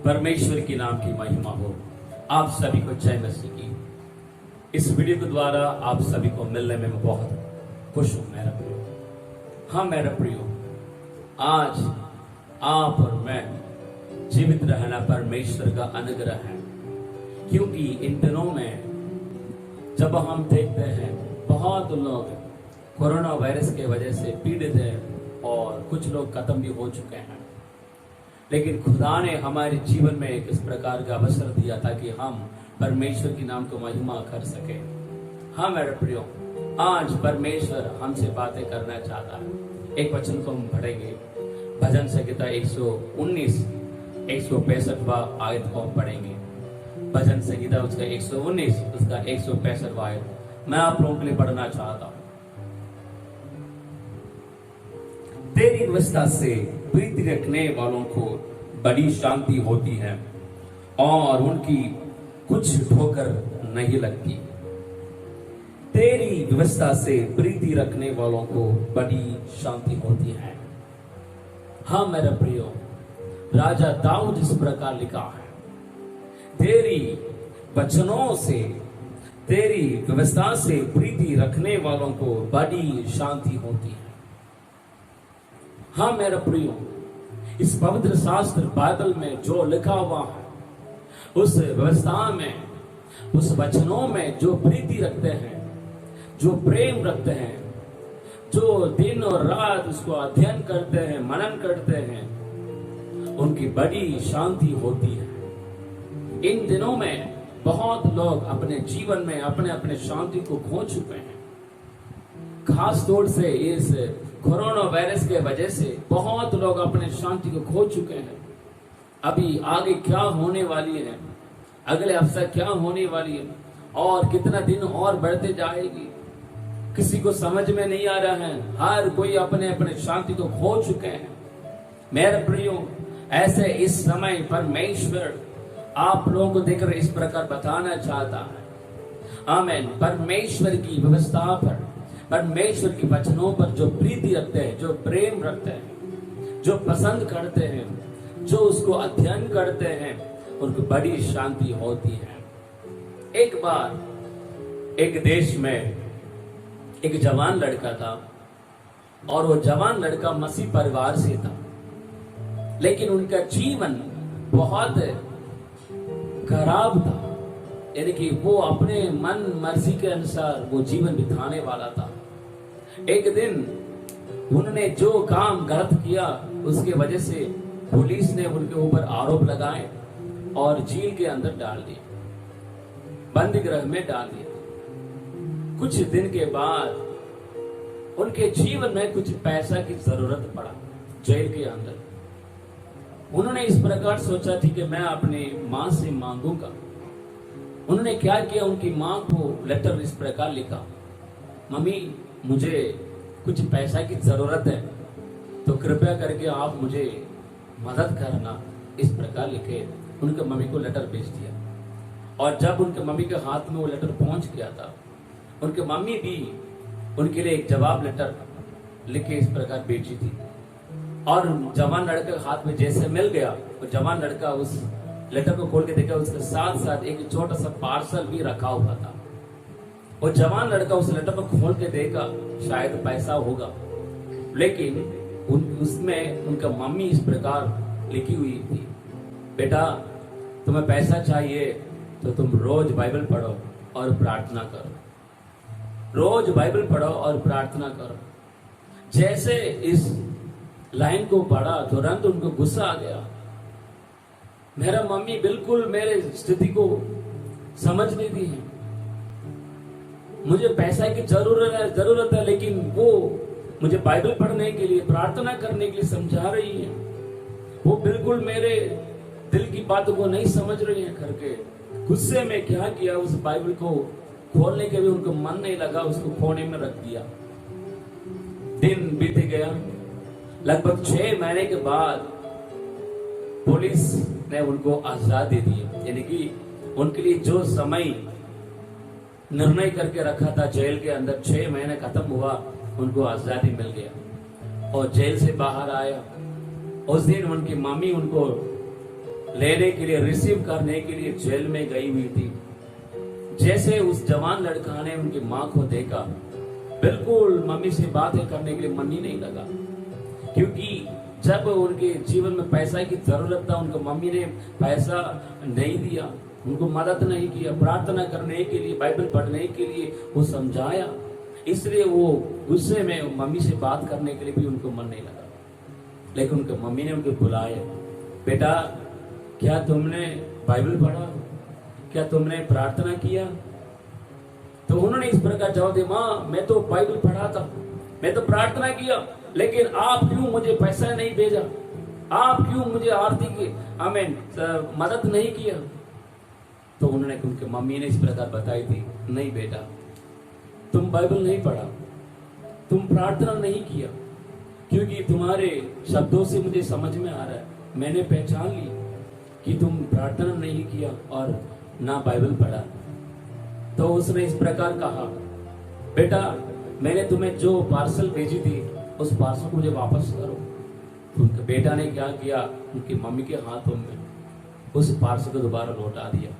परमेश्वर की नाम की महिमा हो। आप सभी को जय मसीह की। इस वीडियो के द्वारा आप सभी को मिलने में मैं बहुत खुश हूं मेरा प्रियो। हाँ मेरा प्रियो, आज आप और मैं जीवित रहना परमेश्वर का अनुग्रह है, क्योंकि इन दिनों में जब हम देखते हैं बहुत लोग कोरोना वायरस के वजह से पीड़ित हैं और कुछ लोग खत्म भी हो चुके हैं, लेकिन खुदा ने हमारे जीवन में एक इस प्रकार का अवसर दिया ताकि हम परमेश्वर की नाम को महिमा कर सके। हाँ मेरे प्रियो, आज परमेश्वर हमसे बातें करना चाहता है। एक वचन को हम पढ़ेंगे, भजन संहिता 119 165 आयत को हम पढ़ेंगे। भजन संहिता उसका 119 उसका 165 आयत मैं आप लोगों के लिए पढ़ना चाहता हूं। तेरी व्यवस्था से प्रीति रखने वालों को बड़ी शांति होती है और उनकी कुछ ठोकर नहीं लगती। तेरी व्यवस्था से प्रीति रखने वालों को बड़ी शांति होती है। हाँ मेरा प्रियो, राजा दाऊद इस प्रकार लिखा है, तेरी वचनों से, तेरी व्यवस्था से प्रीति रखने वालों को बड़ी शांति होती है। हाँ मेरा प्रियो, इस पवित्र शास्त्र बाइबल में जो लिखा हुआ है, उस व्यवस्था में, उस वचनों में जो प्रीति रखते हैं, जो प्रेम रखते हैं, जो दिन और रात उसको अध्ययन करते हैं, मनन करते हैं, उनकी बड़ी शांति होती है। इन दिनों में बहुत लोग अपने जीवन में अपने अपने शांति को खो चुके हैं। खास तौर से इस कोरोना वायरस के वजह से बहुत लोग अपने शांति को खो चुके हैं। अभी आगे क्या होने वाली है, अगले हफ्ते क्या होने वाली है और कितना दिन और बढ़ते जाएगी, किसी को समझ में नहीं आ रहा है। हर कोई अपने अपने शांति को खो चुके हैं। मेरे प्रियो, ऐसे इस समय परमेश्वर आप लोगों को देखकर इस प्रकार बताना चाहता है। आमीन। परमेश्वर की व्यवस्था पर, परमेश्वर के वचनों पर जो प्रीति रखते हैं, जो प्रेम रखते हैं, जो पसंद करते हैं, जो उसको अध्ययन करते हैं, उनको बड़ी शांति होती है। एक बार एक देश में एक जवान लड़का था और वो जवान लड़का मसीह परिवार से था, लेकिन उनका जीवन बहुत खराब था। यानी कि वो अपने मन मर्जी के अनुसार वो जीवन बिताने वाला था। एक दिन उन्होंने जो काम गलत किया, उसके वजह से पुलिस ने उनके ऊपर आरोप लगाए और जेल के अंदर डाल दिया, बंद गृह में डाल दिया। कुछ दिन के बाद उनके जीवन में कुछ पैसा की जरूरत पड़ा जेल के अंदर। उन्होंने इस प्रकार सोचा, ठीक है मैं अपनी माँ से मांगूंगा। उन्होंने क्या किया, उनकी माँ को लेटर इस प्रकार लिखा, मम्मी मुझे कुछ पैसा की जरूरत है, तो कृपया करके आप मुझे मदद करना। इस प्रकार लिखे उनके मम्मी को लेटर भेज दिया। और जब उनके मम्मी के हाथ में वो लेटर पहुंच गया था, उनके मम्मी भी उनके लिए एक जवाब लेटर लिखे इस प्रकार भेजी थी। और जवान लड़के के हाथ में जैसे मिल गया, वो जवान लड़का उस लेटर को खोल के देखा, उसके साथ साथ एक छोटा सा पार्सल भी रखा हुआ था। वो जवान लड़का उस लेटर को खोल के देखा, शायद पैसा होगा, लेकिन उसमें उनका मम्मी इस प्रकार लिखी हुई थी, बेटा तुम्हें पैसा चाहिए तो तुम रोज बाइबल पढ़ो और प्रार्थना करो, रोज बाइबल पढ़ो और प्रार्थना करो। जैसे इस लाइन को पढ़ा तुरंत उनको गुस्सा आ गया। मेरा मम्मी बिल्कुल मेरे स्थिति को समझ नहीं दी है, मुझे पैसा की जरूरत है, लेकिन वो मुझे बाइबल पढ़ने के लिए, प्रार्थना करने के लिए समझा रही है। वो बिल्कुल मेरे दिल की बातों को नहीं समझ रही है करके गुस्से में क्या किया, उस बाइबल को खोलने के भी उनको मन नहीं लगा, उसको कोने में रख दिया। दिन बीत गया। लगभग 6 महीने के बाद पुलिस ने उनको आजादी दी। यानी कि उनके लिए जो समय निर्णय करके रखा था जेल के अंदर, 6 महीने खत्म हुआ, उनको आजादी मिल गया और जेल से बाहर आया। उस दिन उनकी मम्मी उनको लेने के लिए, रिसीव करने के लिए जेल में गई हुई थी। जैसे उस जवान लड़का ने उनकी माँ को देखा, बिल्कुल मम्मी से बातें करने के लिए मन ही नहीं लगा, क्योंकि जब उनके जीवन में पैसा की जरूरत था, उनको मम्मी ने पैसा नहीं दिया, उनको मदद नहीं किया, प्रार्थना करने के लिए, बाइबल पढ़ने के लिए वो समझाया, इसलिए वो गुस्से में मम्मी से बात करने के लिए भी उनको मन नहीं लगा। लेकिन उनके मम्मी ने उनको बुलाया, बेटा क्या तुमने बाइबल पढ़ा, क्या तुमने प्रार्थना किया? तो उन्होंने इस प्रकार जवाब दिया, माँ मैं तो बाइबल पढ़ा था, मैं तो प्रार्थना किया, लेकिन आप क्यों मुझे पैसा नहीं भेजा, आप क्यों मुझे आर्थिक मदद नहीं किया? तो उन्होंने, उनके मम्मी ने इस प्रकार बताई थी, नहीं बेटा तुम बाइबल नहीं पढ़ा, तुम प्रार्थना नहीं किया, क्योंकि तुम्हारे शब्दों से मुझे समझ में आ रहा है, मैंने पहचान ली कि तुम प्रार्थना नहीं किया और ना बाइबल पढ़ा। तो उसने इस प्रकार कहा, बेटा मैंने तुम्हें जो पार्सल भेजी थी उस पार्सल को मुझे वापस करो। तो उनके बेटा ने क्या किया, उनकी मम्मी के हाथों में उस पार्सल को दोबारा लौटा दिया,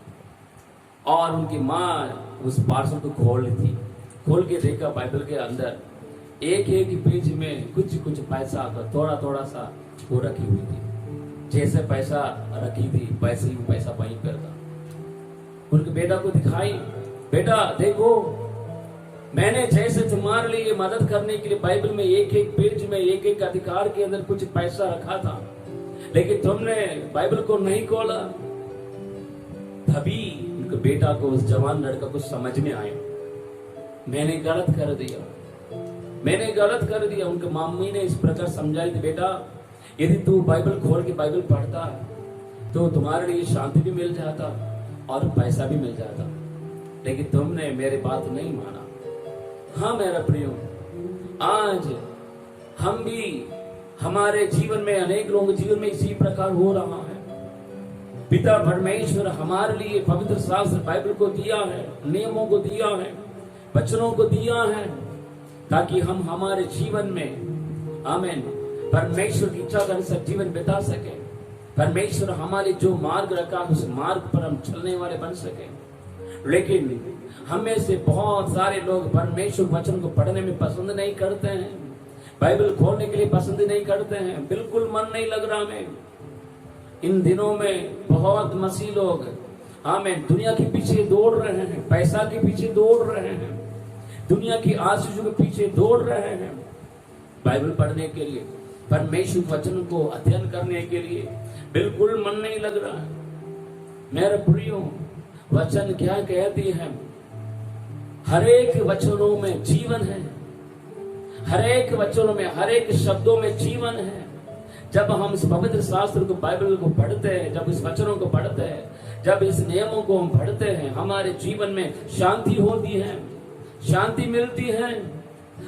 और उनकी माँ उस पार्सल को खोल ली थी। खोल के देखा, बाइबल के अंदर एक एक पेज में कुछ कुछ पैसा, थोड़ा थोड़ा सा वो रखी हुई थी, जैसे पैसा रखी थी वैसे ही पैसा वहीं पर था। उनके बेटा को दिखाई, बेटा देखो मैंने जैसे तुम्हारे लिए मदद करने के लिए बाइबल में एक एक पेज में, एक एक अधिकार के अंदर कुछ पैसा रखा था, लेकिन तुमने बाइबल को नहीं खोला। तभी उनके बेटा को, उस जवान लड़का को समझ में आया, मैंने गलत कर दिया, मैंने गलत कर दिया। उनके मम्मी ने इस प्रकार समझाई थी, बेटा यदि तू बाइबल खोल के बाइबल पढ़ता तो तुम्हारे लिए शांति भी मिल जाता और पैसा भी मिल जाता, लेकिन तुमने मेरी बात नहीं माना। हाँ मेरा प्रियो, आज हम भी, हमारे जीवन में, अनेक लोगों के जीवन में इसी प्रकार हो रहा है। पिता परमेश्वर हमारे लिए पवित्र शास्त्र बाइबल को दिया है, नियमों को दिया है, वचनों को दिया है, ताकि हम हमारे जीवन में आमीन परमेश्वर की इच्छा के अनुसार जीवन बिता सके। परमेश्वर हमारे जो मार्ग रखा उस मार्ग पर हम चलने वाले बन सके। लेकिन हमें से बहुत सारे लोग परमेश्वर वचन को पढ़ने में पसंद नहीं करते हैं, बाइबल खोलने के लिए पसंद नहीं करते हैं, बिल्कुल मन नहीं लग रहा हमें। इन दिनों में बहुत मसीह लोग आमीन दुनिया के पीछे दौड़ रहे हैं, पैसा के पीछे दौड़ रहे हैं, दुनिया की आशीषों के पीछे दौड़ रहे हैं। बाइबल पढ़ने के लिए, परमेश्वर वचन को अध्ययन करने के लिए बिल्कुल मन नहीं लग रहा है। मेरे प्रियो, वचन क्या कहती है? हर एक वचनों में जीवन है, हर एक वचनों में, हर एक शब्दों में जीवन है। जब हम इस पवित्र शास्त्र को, बाइबल को पढ़ते हैं, जब इस वचनों को पढ़ते हैं, जब इस नियमों को हम पढ़ते हैं, हमारे जीवन में शांति होती है, शांति मिलती है।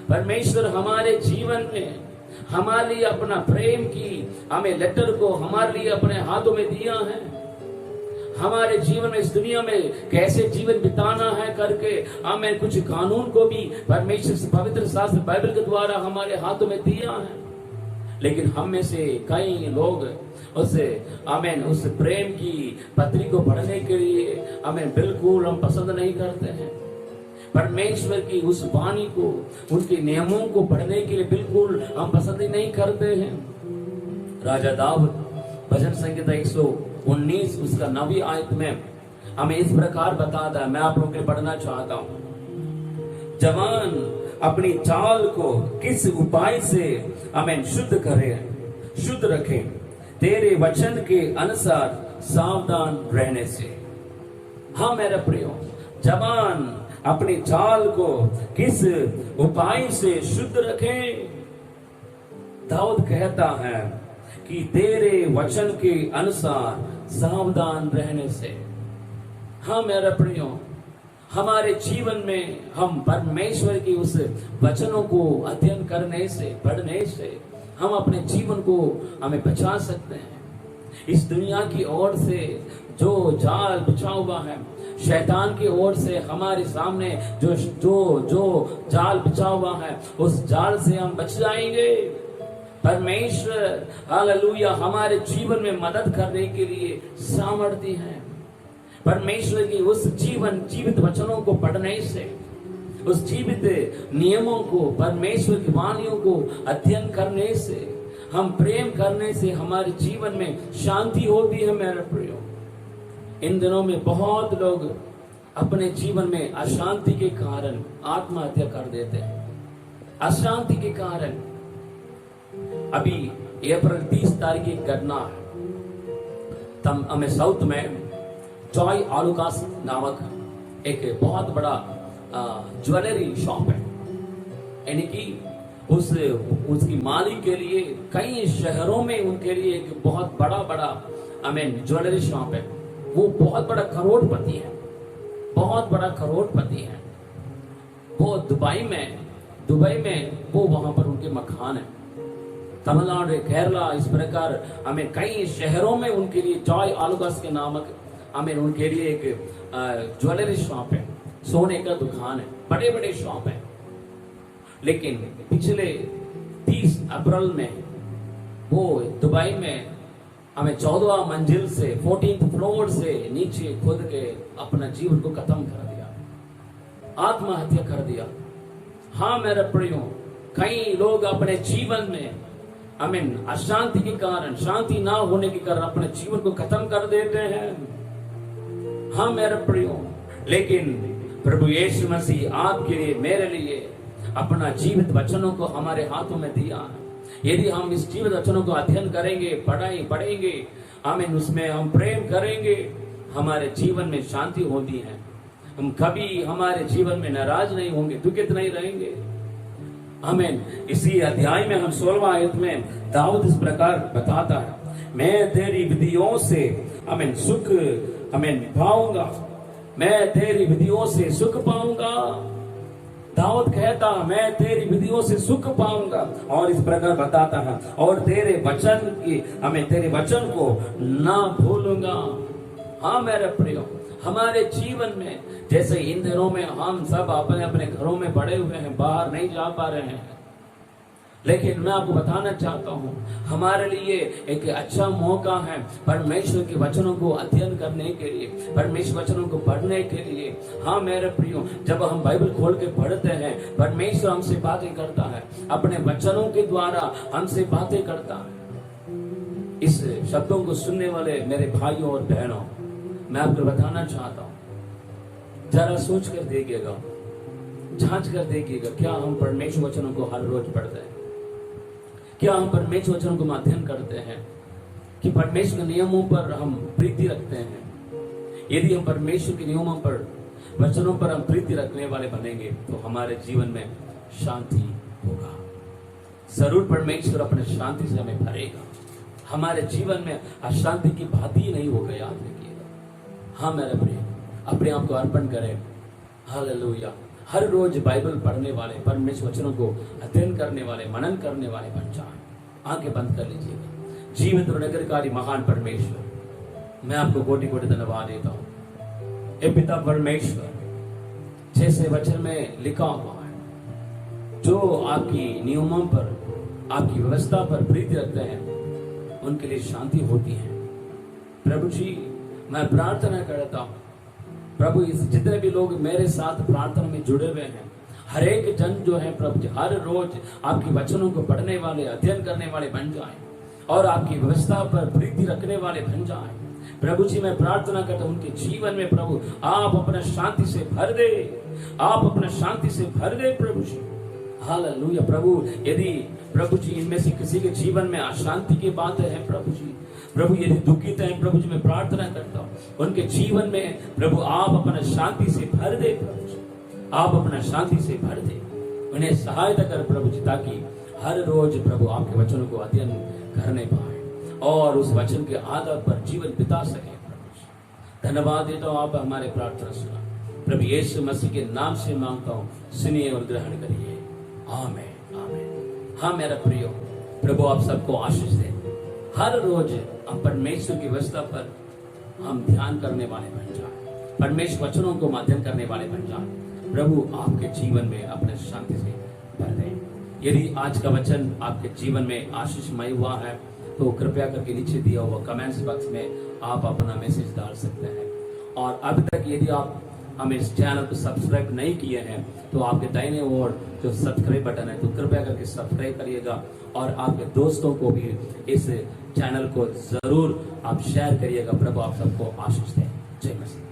परमेश्वर हमारे जीवन में हमारे लिए अपना प्रेम की हमें लेटर को हमारे लिए अपने हाथों में दिया है। हमारे जीवन में, इस दुनिया में कैसे जीवन बिताना है करके हमें कुछ कानून को भी परमेश्वर से पवित्र शास्त्र बाइबल के द्वारा हमारे हाथों में दिया है। लेकिन हम में से कई लोग उस प्रेम की पत्री को पढ़ने के लिए हमें बिल्कुल हम पसंद नहीं करते हैं। परमेश्वर की उस वाणी को, उनके नियमों को पढ़ने के लिए बिल्कुल हम पसंद ही नहीं करते हैं। राजा दाऊद भजन संहिता 119 उसका 9वीं आयत में हमें इस प्रकार बताता है, मैं आप लोगों के लिए पढ़ना चाहता हूं। जवान अपनी चाल को किस उपाय से हमें शुद्ध करे, शुद्ध रखे, तेरे वचन के अनुसार सावधान रहने से। हाँ मेरा प्रियो, जवान अपनी चाल को किस उपाय से शुद्ध रखे? दाऊद कहता है कि तेरे वचन के अनुसार सावधान रहने से। हाँ मेरा प्रियो, हमारे जीवन में हम परमेश्वर की उस वचनों को अध्ययन करने से, पढ़ने से हम अपने जीवन को हमें बचा सकते हैं। इस दुनिया की ओर से जो जाल बिछा हुआ है, शैतान की ओर से हमारे सामने जो जो जो जाल बिछा हुआ है, उस जाल से हम बच जाएंगे। परमेश्वर हालेलुया हमारे जीवन में मदद करने के लिए सामर्थ्य है। परमेश्वर की उस जीवित वचनों को पढ़ने से, उस जीवित नियमों को, परमेश्वर की वाणियों को अध्ययन करने से, हम प्रेम करने से हमारे जीवन में शांति होती है। मेरे प्रियो, इन दिनों में बहुत लोग अपने जीवन में अशांति के कारण आत्महत्या कर देते हैं। अशांति के कारण अभी अप्रैल 30 तारीख की घटना है। तम हमें साउथ में जॉय आलूकास नामक एक बहुत बड़ा ज्वेलरी शॉप है, यानी कि उसकी मालिक के लिए कई शहरों में उनके लिए एक बहुत बड़ा ज्वेलरी शॉप है। वो बहुत बड़ा करोड़पति है, बहुत बड़ा करोड़पति है। वो दुबई में वो वहां पर उनके मकान है। तमिलनाडु, केरला, इस प्रकार हमें कई शहरों में उनके लिए जॉय आलूकास के नामक उनके लिए एक ज्वेलरी शॉप है, सोने का दुकान है, बड़े बड़े शॉप है। लेकिन पिछले 30 अप्रैल में वो दुबई में 14वां मंजिल से 14th फ्लोर से नीचे कूद के अपना जीवन को खत्म कर दिया, आत्महत्या कर दिया। हाँ मेरे प्रियो, कई लोग अपने जीवन में अशांति के कारण, शांति ना होने के कारण अपने जीवन को खत्म कर देते हैं। हाँ मेरे प्रियो, लेकिन प्रभु यीशु मसीह आपके लिए, मेरे लिए अपना जीवित वचनों को हमारे हाथों में दिया। यदि हम इस जीवित वचनों को अध्ययन करेंगे, पढ़ेंगे, उसमें हम प्रेम करेंगे, हमारे जीवन में शांति होती है। हम कभी हमारे जीवन में नाराज नहीं होंगे, दुखित नहीं रहेंगे। इसी अध्याय में हम 16वां आयत में दाऊद इस प्रकार बताता है, मैं तेरी विधियों से सुख पाऊंगा, मैं तेरी विधियों से सुख पाऊंगा। दाऊद कहता मैं तेरी विधियों से सुख पाऊंगा, और इस प्रकार बताता है, और तेरे वचन को ना भूलूंगा। हाँ मेरे प्रियो, हमारे जीवन में जैसे इन दिनों में हम सब अपने अपने घरों में पड़े हुए हैं, बाहर नहीं जा पा रहे हैं, लेकिन मैं आपको बताना चाहता हूं, हमारे लिए एक अच्छा मौका है परमेश्वर के वचनों को अध्ययन करने के लिए, परमेश्वर वचनों को पढ़ने के लिए। हाँ मेरे प्रियो, जब हम बाइबल खोल के पढ़ते हैं, परमेश्वर हमसे बातें करता है, अपने वचनों के द्वारा हमसे बातें करता है। इस शब्दों को सुनने वाले मेरे भाइयों और बहनों, मैं आपको बताना चाहता हूं, जरा सोच कर देखिएगा, जांच कर देखिएगा, क्या हम परमेश्वर वचनों को हर रोज पढ़ते हैं? क्या हम परमेश्वर वचनों को अध्ययन करते हैं? कि परमेश्वर के नियमों पर हम प्रीति रखते हैं? यदि हम परमेश्वर के नियमों पर, वचनों पर हम प्रीति रखने वाले बनेंगे, तो हमारे जीवन में शांति होगा। जरूर परमेश्वर अपने शांति से हमें भरेगा। हमारे जीवन में अशांति की बात ही नहीं होगी, याद रखिएगा। हाँ मेरे प्रिय, अपने आप को अर्पण करें। हालेलुया। हर रोज बाइबल पढ़ने वाले, परमेश्वर वचनों को अध्ययन करने वाले, मनन करने वाले बन जाएं। आंखें बंद कर लीजिएगा। जीवित और निरंकारी महान परमेश्वर, मैं आपको कोटि कोटि धन्यवाद देता हूं। हे पिता परमेश्वर, जैसे वचन में लिखा हुआ है, जो आपकी नियमों पर, आपकी व्यवस्था पर प्रीति रखते हैं, उनके लिए शांति होती है। प्रभु जी, मैं प्रार्थना करता हूं, प्रभु इस जितने भी लोग मेरे साथ प्रार्थना में जुड़े हुए हैं, हर एक जन जो है प्रभु जी, हर रोज आपके वचनों को पढ़ने वाले, अध्ययन करने वाले बन जाएं, और आपकी व्यवस्था पर प्रीति रखने वाले बन जाएं। प्रभु जी, मैं प्रार्थना करता हूं, उनके जीवन में प्रभु आप अपना शांति से भर दे, आप अपना शांति से भर दे प्रभु जी। हालेलुया। प्रभु, यदि प्रभु जी इनमें से किसी के जीवन में अशांति की बात है प्रभु जी, प्रभु यदि दुखित है प्रभु जी, मैं प्रार्थना करता हूँ, उनके जीवन में प्रभु आप अपना शांति से भर दे प्रभु जी, आप अपना शांति से भर दे, उन्हें सहायता कर प्रभु जी, ताकि हर रोज प्रभु आपके वचनों को अध्ययन करने पाए और उस वचन के आधार पर जीवन बिता सके प्रभु जी। धन्यवाद देता हूँ, आप हमारे प्रार्थना सुना, प्रभु यीशु मसीह के नाम से मांगता हूँ, सुनिए और ग्रहण करिए। आमीन, आमीन। हाँ मेरा प्रियो, प्रभु आप सबको आशीष दे। हर रोज हम परमेश्वर की व्यवस्था पर हम ध्यान करने वाले बन जाए, परमेश्वर वचनों को अध्ययन करने वाले बन जाए। प्रभु आपके जीवन में अपने शांति से भर दे। यदि आज का वचन आपके जीवन में आशीषमय हुआ है तो कृपया करके नीचे दिया हुआ कमेंट्स बॉक्स में आप अपना मैसेज डाल सकते हैं। और अभी तक यदि आप हमें इस चैनल को सब्सक्राइब नहीं किए हैं तो आपके दाहिने ओर जो सब्सक्राइब बटन है तो कृपया करके सब्सक्राइब करिएगा और आपके दोस्तों को भी इस चैनल को जरूर आप शेयर करिएगा। प्रभु आप सबको आशीष दें। जय मसीह।